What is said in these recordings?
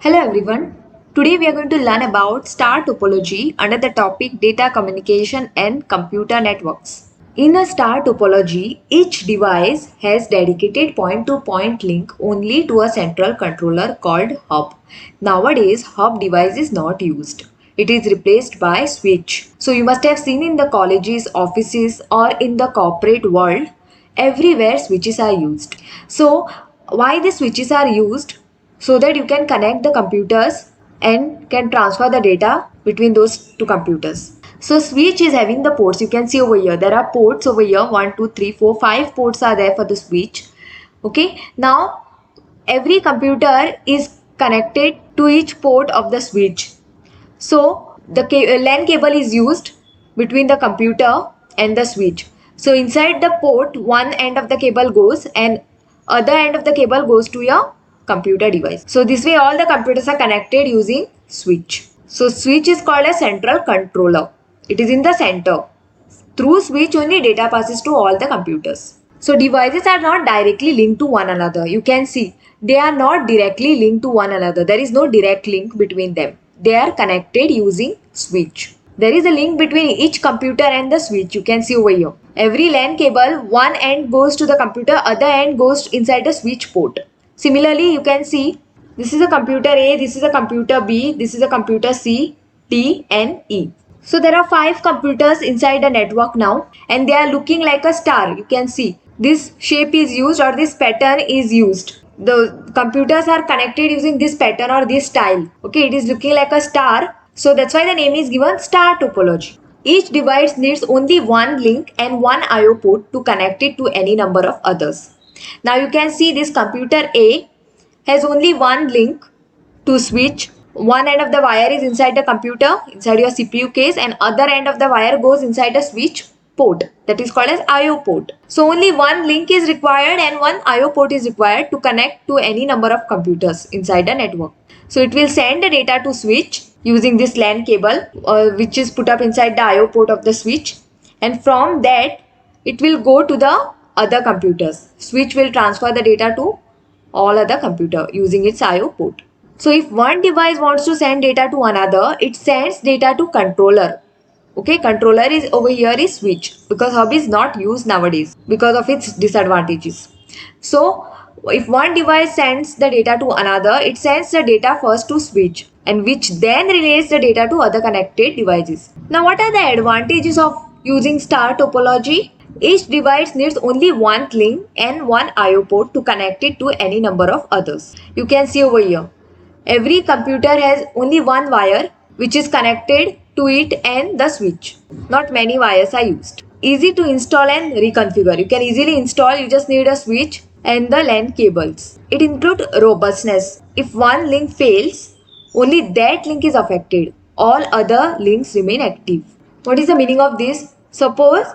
Hello everyone. Today we are going to learn about star topology under the topic data communication and computer networks. In a star topology, each device has dedicated point-to-point link only to a central controller called hub. Nowadays, hub device is not used. It is replaced by switch. So you must have seen in the colleges, offices or in the corporate world, everywhere switches are used. So why the switches are used? So that you can connect the computers and can transfer the data between those two computers. So switch is having the ports. You can see over here there are ports over here, 1 2 3 4 5 ports are there for the switch. Okay, now every computer is connected to each port of the switch. So the LAN cable is used between the computer and the switch. So inside the port, one end of the cable goes and other end of the cable goes to your computer device. So this way all the computers are connected using switch. So switch is called a central controller. It is in the center. Through switch only data passes to all the computers. So devices are not directly linked to one another. You can see they are not directly linked to one another. There is no direct link between them. They are connected using switch. There is a link between each computer and the switch. You can see over here. Every LAN cable, one end goes to the computer, other end goes inside the switch port. Similarly, you can see this is a computer A, this is a computer B, this is a computer C, D and E. So there are 5 computers inside the network now and they are looking like a star. You can see this shape is used or this pattern is used. The computers are connected using this pattern or this style. Okay, it is looking like a star. So that's why the name is given star topology. Each device needs only one link and one IO port to connect it to any number of others. Now you can see this computer A has only one link to switch. One end of the wire is inside the computer, inside your CPU case, and other end of the wire goes inside a switch port, that is called as IO port. So only one link is required and one IO port is required to connect to any number of computers inside the network. So it will send the data to switch using this LAN cable which is put up inside the IO port of the switch, and from that it will go to the other computers. Switch will transfer the data to all other computer using its IO port. So if one device wants to send data to another, it sends data to controller. Okay, controller is over here is switch because hub is not used nowadays because of its disadvantages. So if one device sends the data to another, it sends the data first to switch and which then relays the data to other connected devices. Now what are the advantages of using star topology? Each device needs only one link and one IO port to connect it to any number of others. You can see over here. Every computer has only one wire which is connected to it and the switch. Not many wires are used. Easy to install and reconfigure. You can easily install, you just need a switch and the LAN cables. It includes robustness. If one link fails, only that link is affected. All other links remain active. What is the meaning of this? Suppose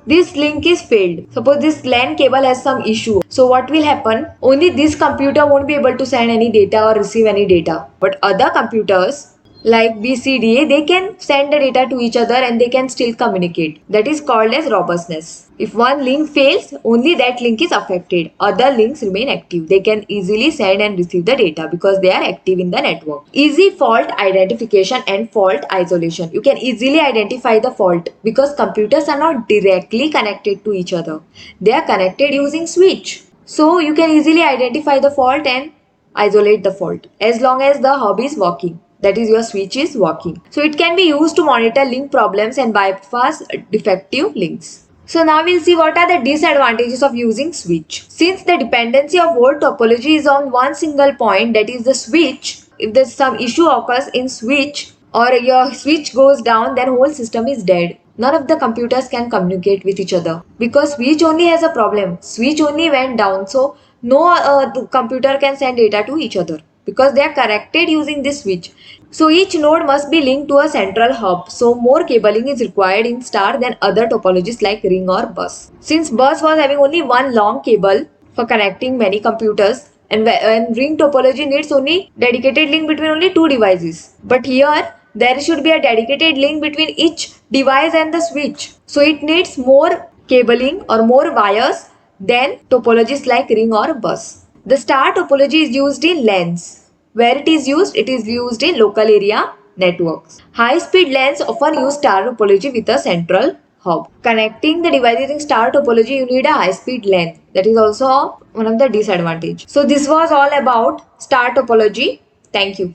this link is failed. Suppose this LAN cable has some issue. So what will happen? Only this computer won't be able to send any data or receive any data. But other computers like B, C, D, A, they can send the data to each other and they can still communicate. That is called as robustness. If one link fails, only that link is affected. Other links remain active. They can easily send and receive the data because they are active in the network. Easy fault identification and fault isolation. You can easily identify the fault because computers are not directly connected to each other. They are connected using switch. So you can easily identify the fault and isolate the fault as long as the hub is working. That is, your switch is working. So it can be used to monitor link problems and bypass defective links. So now we'll see what are the disadvantages of using switch. Since the dependency of whole topology is on one single point, that is the switch, if there's some issue occurs in switch or your switch goes down, then whole system is dead. None of the computers can communicate with each other because switch only has a problem. Switch only went down, so no computer can send data to each other because they are connected using this switch. So each node must be linked to a central hub. So more cabling is required in star than other topologies like ring or bus. Since bus was having only one long cable for connecting many computers, and ring topology needs only dedicated link between only two devices. But here there should be a dedicated link between each device and the switch. So it needs more cabling or more wires than topologies like ring or bus. The star topology is used in LANs. Where it is used? It is used in local area networks. High-speed LANs often use star topology with a central hub. Connecting the devices in star topology, you need a high-speed LAN. That is also one of the disadvantage. So this was all about star topology. Thank you.